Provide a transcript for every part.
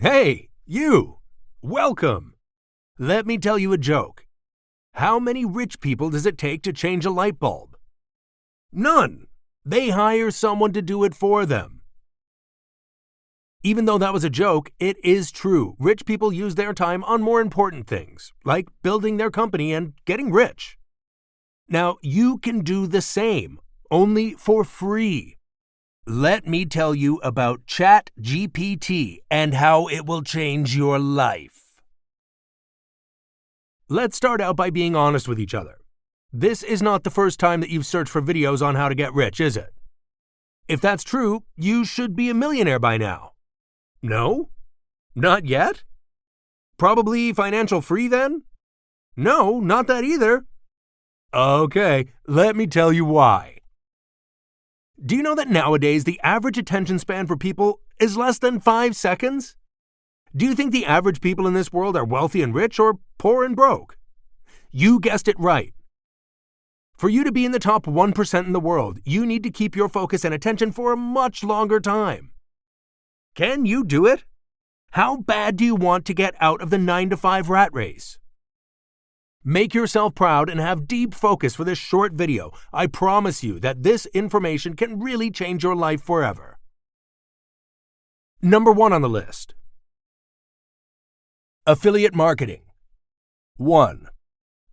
Hey, you! Welcome! Let me tell you a joke. How many rich people does it take to change a light bulb? None. They hire someone to do it for them. Even though that was a joke, it is true. Rich people use their time on more important things, like building their company and getting rich. Now, you can do the same, only for free. Let me tell you about ChatGPT and how it will change your life. Let's start out by being honest with each other. This is not the first time that you've searched for videos on how to get rich, is it? If that's true, you should be a millionaire by now. No? Not yet? Probably financial free then? No, not that either. Okay, let me tell you why. Do you know that nowadays the average attention span for people is less than 5 seconds? Do you think the average people in this world are wealthy and rich or poor and broke? You guessed it right. For you to be in the top 1% in the world, you need to keep your focus and attention for a much longer time. Can you do it? How bad do you want to get out of the 9-to-5 rat race? Make yourself proud and have deep focus for this short video. I promise you that this information can really change your life forever. Number 1 on the list. Affiliate marketing. 1.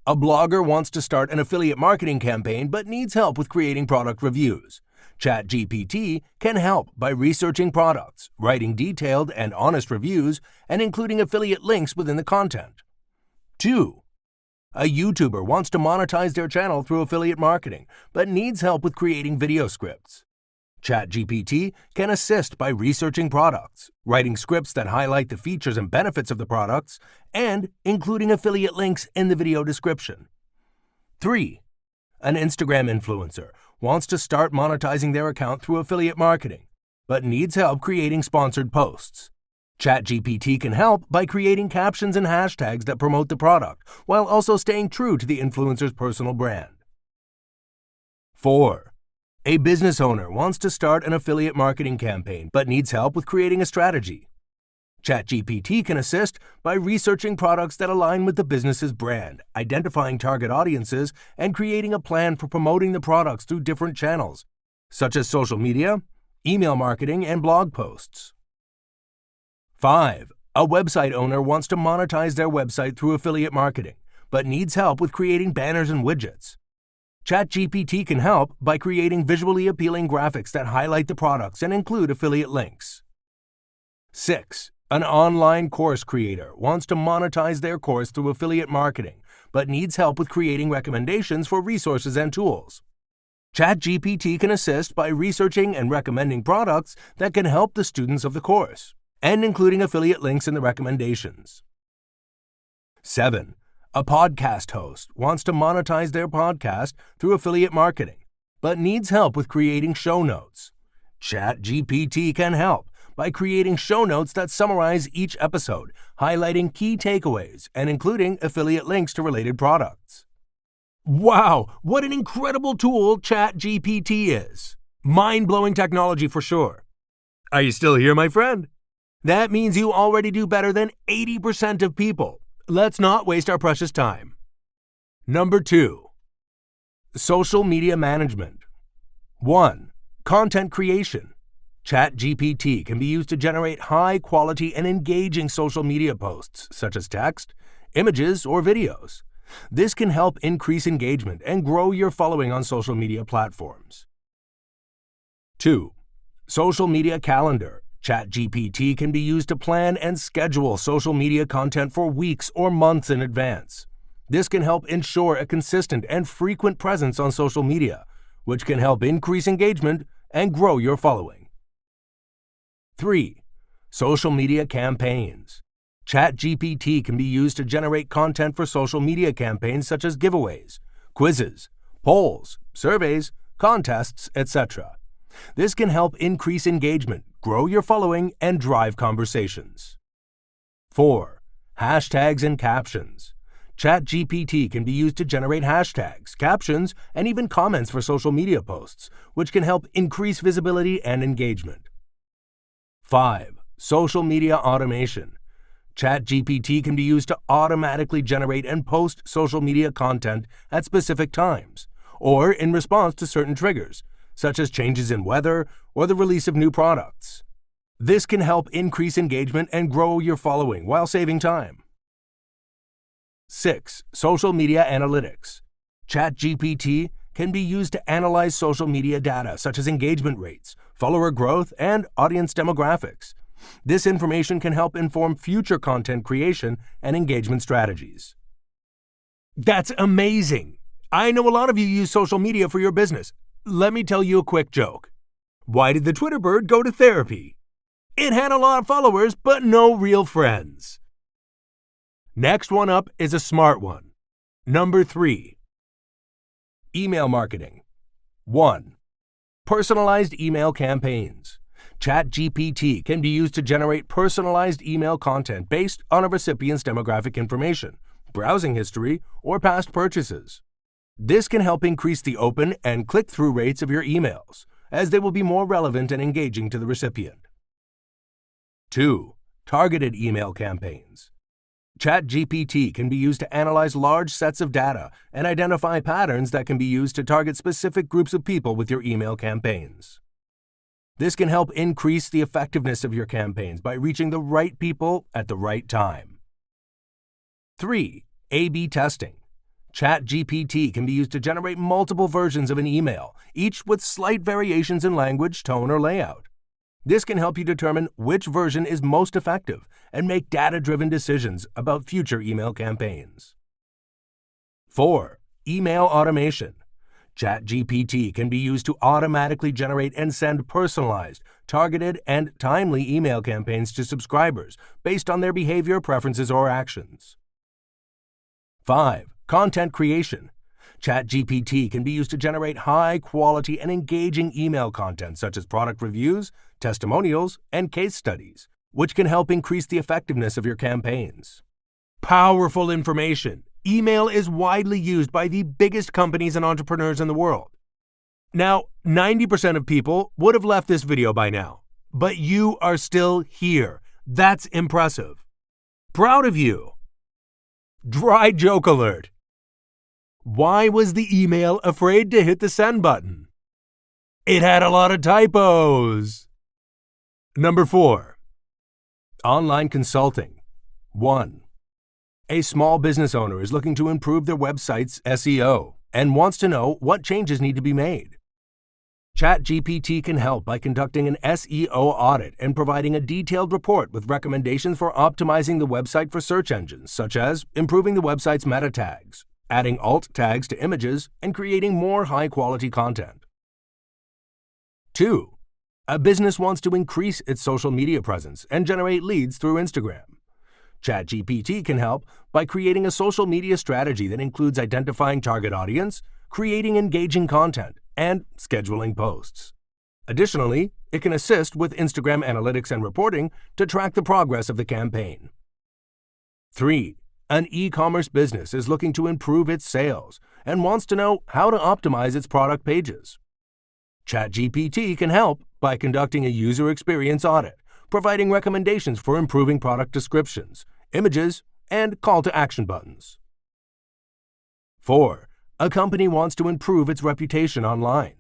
A blogger wants to start an affiliate marketing campaign but needs help with creating product reviews. ChatGPT can help by researching products, writing detailed and honest reviews, and including affiliate links within the content. 2. A YouTuber wants to monetize their channel through affiliate marketing, but needs help with creating video scripts. ChatGPT can assist by researching products, writing scripts that highlight the features and benefits of the products, and including affiliate links in the video description. 3. An Instagram influencer wants to start monetizing their account through affiliate marketing, but needs help creating sponsored posts. ChatGPT can help by creating captions and hashtags that promote the product, while also staying true to the influencer's personal brand. 4. A business owner wants to start an affiliate marketing campaign, but needs help with creating a strategy. ChatGPT can assist by researching products that align with the business's brand, identifying target audiences, and creating a plan for promoting the products through different channels, such as social media, email marketing, and blog posts. 5. A website owner wants to monetize their website through affiliate marketing, but needs help with creating banners and widgets. ChatGPT can help by creating visually appealing graphics that highlight the products and include affiliate links. 6. An online course creator wants to monetize their course through affiliate marketing, but needs help with creating recommendations for resources and tools. ChatGPT can assist by researching and recommending products that can help the students of the course, and including affiliate links in the recommendations. 7. A podcast host wants to monetize their podcast through affiliate marketing, but needs help with creating show notes. ChatGPT can help by creating show notes that summarize each episode, highlighting key takeaways, and including affiliate links to related products. Wow, what an incredible tool ChatGPT is! Mind-blowing technology for sure. Are you still here, my friend? That means you already do better than 80% of people. Let's not waste our precious time. Number 2. Social media management. 1. Content creation. ChatGPT can be used to generate high-quality and engaging social media posts, such as text, images, or videos. This can help increase engagement and grow your following on social media platforms. 2. Social media calendar. ChatGPT can be used to plan and schedule social media content for weeks or months in advance. This can help ensure a consistent and frequent presence on social media, which can help increase engagement and grow your following. 3. Social media campaigns. ChatGPT can be used to generate content for social media campaigns such as giveaways, quizzes, polls, surveys, contests, etc. This can help increase engagement, grow your following, and drive conversations. 4. Hashtags and captions. ChatGPT can be used to generate hashtags, captions, and even comments for social media posts, which can help increase visibility and engagement. 5. Social media automation. ChatGPT can be used to automatically generate and post social media content at specific times, or in response to certain triggers, such as changes in weather or the release of new products. This can help increase engagement and grow your following while saving time. 6. Social media analytics. ChatGPT can be used to analyze social media data such as engagement rates, follower growth, and audience demographics. This information can help inform future content creation and engagement strategies. That's amazing! I know a lot of you use social media for your business. Let me tell you a quick joke. Why did the Twitter bird go to therapy? It had a lot of followers, but no real friends. Next one up is a smart one. Number 3. Email marketing. 1. Personalized email campaigns. ChatGPT can be used to generate personalized email content based on a recipient's demographic information, browsing history, or past purchases. This can help increase the open and click-through rates of your emails, as they will be more relevant and engaging to the recipient. 2. Targeted email campaigns. ChatGPT can be used to analyze large sets of data and identify patterns that can be used to target specific groups of people with your email campaigns. This can help increase the effectiveness of your campaigns by reaching the right people at the right time. 3. A/B testing. ChatGPT can be used to generate multiple versions of an email, each with slight variations in language, tone, or layout. This can help you determine which version is most effective and make data-driven decisions about future email campaigns. 4. Email automation. ChatGPT can be used to automatically generate and send personalized, targeted, and timely email campaigns to subscribers based on their behavior, preferences, or actions. 5. Content creation. ChatGPT can be used to generate high-quality and engaging email content such as product reviews, testimonials, and case studies, which can help increase the effectiveness of your campaigns. Powerful information. Email is widely used by the biggest companies and entrepreneurs in the world. Now, 90% of people would have left this video by now, but you are still here. That's impressive. Proud of you. Dry joke alert. Why was the email afraid to hit the send button? It had a lot of typos. Number 4. Online consulting. 1. A small business owner is looking to improve their website's SEO and wants to know what changes need to be made. ChatGPT can help by conducting an SEO audit and providing a detailed report with recommendations for optimizing the website for search engines, such as improving the website's meta tags, adding alt tags to images, and creating more high-quality content. 2. A business wants to increase its social media presence and generate leads through Instagram. ChatGPT can help by creating a social media strategy that includes identifying target audience, creating engaging content, and scheduling posts. Additionally, it can assist with Instagram analytics and reporting to track the progress of the campaign. 3. An e-commerce business is looking to improve its sales and wants to know how to optimize its product pages. ChatGPT can help by conducting a user experience audit, providing recommendations for improving product descriptions, images, and call-to-action buttons. 4. A company wants to improve its reputation online.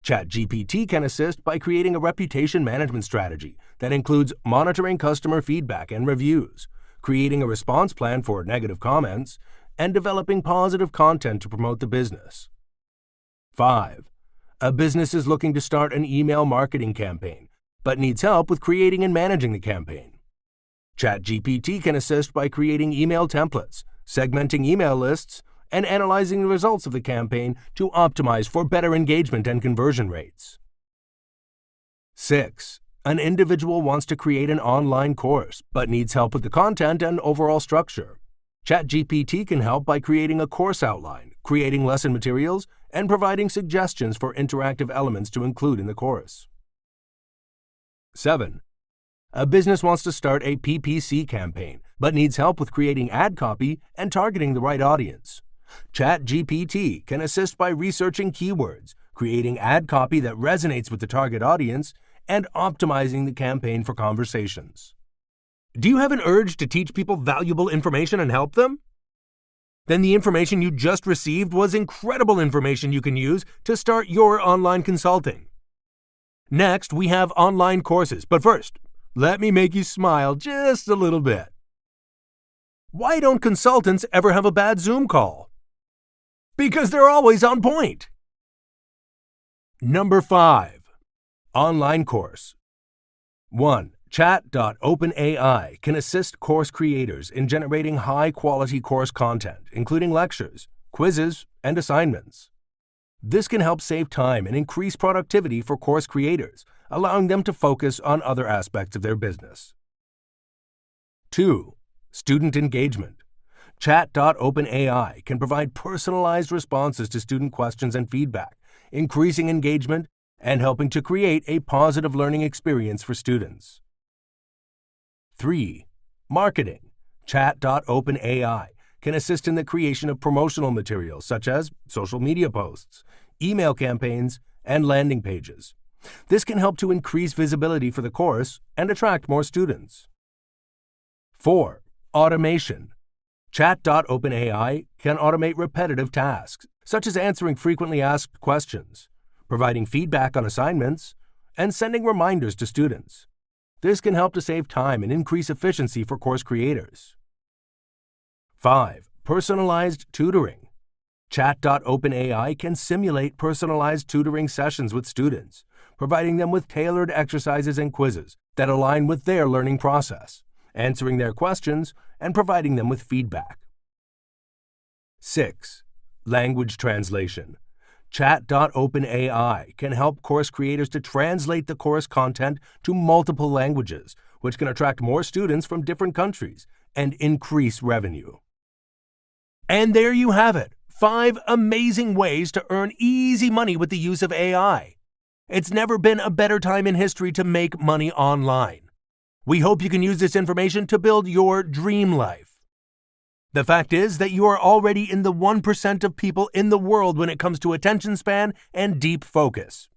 ChatGPT can assist by creating a reputation management strategy that includes monitoring customer feedback and reviews, creating a response plan for negative comments, and developing positive content to promote the business. 5. A business is looking to start an email marketing campaign, but needs help with creating and managing the campaign. ChatGPT can assist by creating email templates, segmenting email lists, and analyzing the results of the campaign to optimize for better engagement and conversion rates. 6. An individual wants to create an online course, but needs help with the content and overall structure. ChatGPT can help by creating a course outline, creating lesson materials, and providing suggestions for interactive elements to include in the course. 7. A business wants to start a PPC campaign, but needs help with creating ad copy and targeting the right audience. ChatGPT can assist by researching keywords, creating ad copy that resonates with the target audience, and optimizing the campaign for conversations. Do you have an urge to teach people valuable information and help them? Then the information you just received was incredible information you can use to start your online consulting. Next, we have online courses, but first, let me make you smile just a little bit. Why don't consultants ever have a bad Zoom call? Because they're always on point. Number 5. Online course. 1. Chat.openai can assist course creators in generating high-quality course content, including lectures, quizzes, and assignments. This can help save time and increase productivity for course creators, allowing them to focus on other aspects of their business. 2. Student engagement. Chat.openai can provide personalized responses to student questions and feedback, increasing engagement and helping to create a positive learning experience for students. 3. Marketing. Chat.openai can assist in the creation of promotional materials such as social media posts, email campaigns, and landing pages. This can help to increase visibility for the course and attract more students. 4. Automation. Chat.openai can automate repetitive tasks, such as answering frequently asked questions, providing feedback on assignments, and sending reminders to students. This can help to save time and increase efficiency for course creators. 5. Personalized tutoring. Chat.openai can simulate personalized tutoring sessions with students, providing them with tailored exercises and quizzes that align with their learning process, answering their questions, and providing them with feedback. 6. Language translation. Chat.openai can help course creators to translate the course content to multiple languages, which can attract more students from different countries and increase revenue. And there you have it, 5 amazing ways to earn easy money with the use of AI. It's never been a better time in history to make money online. We hope you can use this information to build your dream life. The fact is that you are already in the 1% of people in the world when it comes to attention span and deep focus.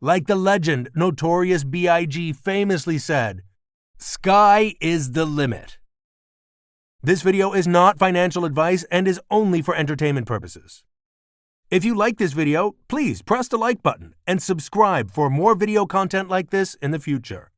Like the legend Notorious B.I.G. famously said, "Sky is the limit." This video is not financial advice and is only for entertainment purposes. If you like this video, please press the like button and subscribe for more video content like this in the future.